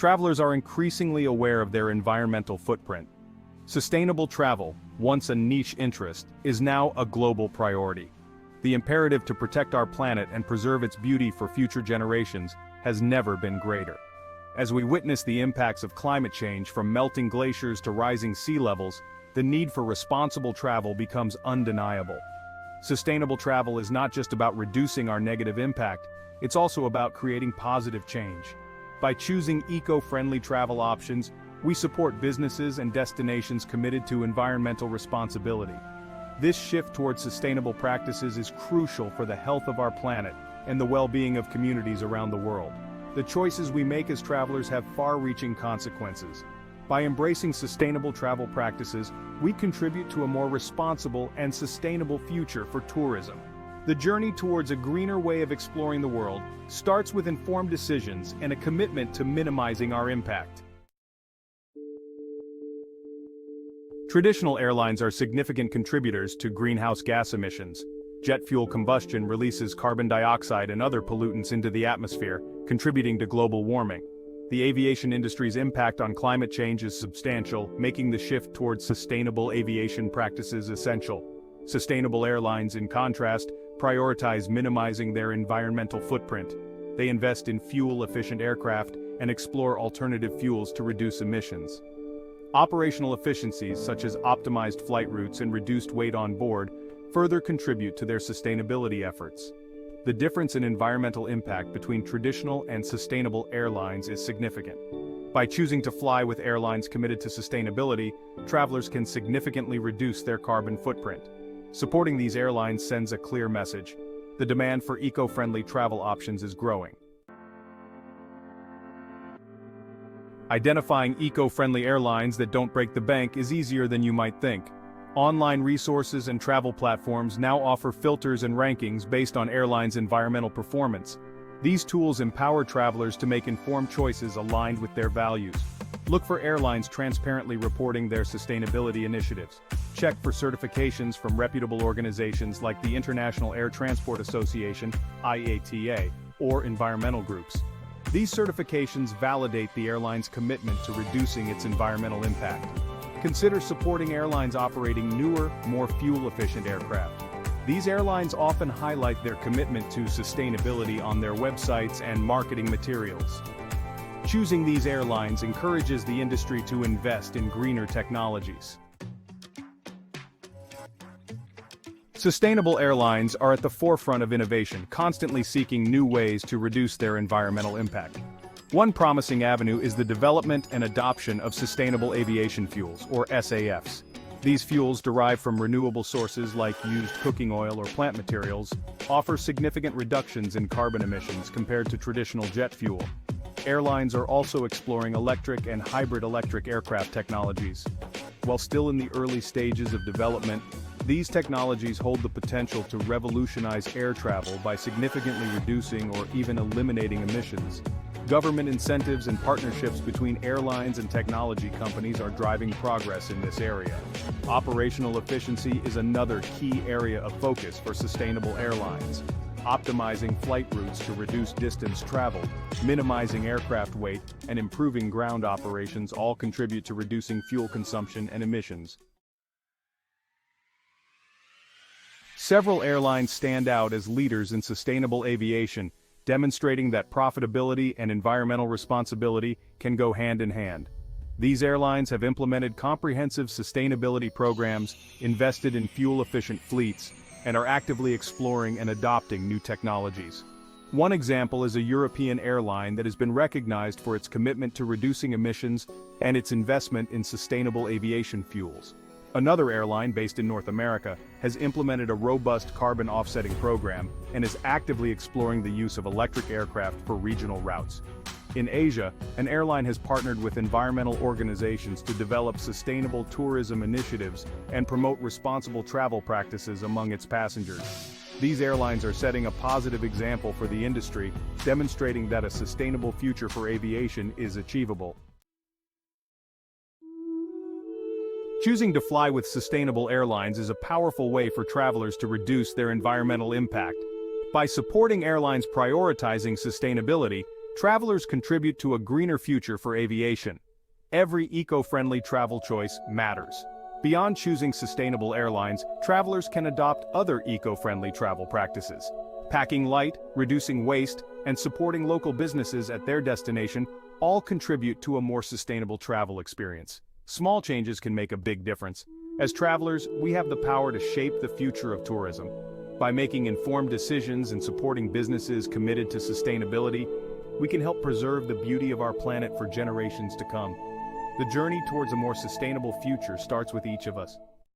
Travelers are increasingly aware of their environmental footprint. Sustainable travel, once a niche interest, is now a global priority. The imperative to protect our planet and preserve its beauty for future generations has never been greater. As we witness the impacts of climate change from melting glaciers to rising sea levels, the need for responsible travel becomes undeniable. Sustainable travel is not just about reducing our negative impact, it's also about creating positive change. By choosing eco-friendly travel options, we support businesses and destinations committed to environmental responsibility. This shift towards sustainable practices is crucial for the health of our planet and the well-being of communities around the world. The choices we make as travelers have far-reaching consequences. By embracing sustainable travel practices, we contribute to a more responsible and sustainable future for tourism. The journey towards a greener way of exploring the world starts with informed decisions and a commitment to minimizing our impact. Traditional airlines are significant contributors to greenhouse gas emissions. Jet fuel combustion releases carbon dioxide and other pollutants into the atmosphere, contributing to global warming. The aviation industry's impact on climate change is substantial, making the shift towards sustainable aviation practices essential. Sustainable airlines, in contrast, prioritize minimizing their environmental footprint. They invest in fuel-efficient aircraft and explore alternative fuels to reduce emissions. Operational efficiencies such as optimized flight routes and reduced weight on board further contribute to their sustainability efforts. The difference in environmental impact between traditional and sustainable airlines is significant. By choosing to fly with airlines committed to sustainability, travelers can significantly reduce their carbon footprint. Supporting these airlines sends a clear message. The demand for eco-friendly travel options is growing. Identifying eco-friendly airlines that don't break the bank is easier than you might think. Online resources and travel platforms now offer filters and rankings based on airlines' environmental performance. These tools empower travelers to make informed choices aligned with their values. Look for airlines transparently reporting their sustainability initiatives. Check for certifications from reputable organizations like the International Air Transport Association, IATA, or environmental groups. These certifications validate the airline's commitment to reducing its environmental impact. Consider supporting airlines operating newer, more fuel-efficient aircraft. These airlines often highlight their commitment to sustainability on their websites and marketing materials. Choosing these airlines encourages the industry to invest in greener technologies. Sustainable airlines are at the forefront of innovation, constantly seeking new ways to reduce their environmental impact. One promising avenue is the development and adoption of sustainable aviation fuels, or SAFs. These fuels, derived from renewable sources like used cooking oil or plant materials, offer significant reductions in carbon emissions compared to traditional jet fuel. Airlines are also exploring electric and hybrid electric aircraft technologies. While still in the early stages of development, these technologies hold the potential to revolutionize air travel by significantly reducing or even eliminating emissions. Government incentives and partnerships between airlines and technology companies are driving progress in this area. Operational efficiency is another key area of focus for sustainable airlines. Optimizing flight routes to reduce distance traveled, minimizing aircraft weight, and improving ground operations all contribute to reducing fuel consumption and emissions. Several airlines stand out as leaders in sustainable aviation, demonstrating that profitability and environmental responsibility can go hand in hand. These airlines have implemented comprehensive sustainability programs, invested in fuel-efficient fleets, and are actively exploring and adopting new technologies. One example is a European airline that has been recognized for its commitment to reducing emissions and its investment in sustainable aviation fuels. Another airline based in North America has implemented a robust carbon offsetting program and is actively exploring the use of electric aircraft for regional routes. In Asia, an airline has partnered with environmental organizations to develop sustainable tourism initiatives and promote responsible travel practices among its passengers. These airlines are setting a positive example for the industry, demonstrating that a sustainable future for aviation is achievable. Choosing to fly with sustainable airlines is a powerful way for travelers to reduce their environmental impact. By supporting airlines prioritizing sustainability, Travelers contribute to a greener future for aviation. Every eco-friendly travel choice matters. Beyond choosing sustainable airlines, travelers can adopt other eco-friendly travel practices. Packing light, reducing waste, and supporting local businesses at their destination all contribute to a more sustainable travel experience. Small changes can make a big difference. As travelers, we have the power to shape the future of tourism. By making informed decisions and supporting businesses committed to sustainability, we can help preserve the beauty of our planet for generations to come. The journey towards a more sustainable future starts with each of us.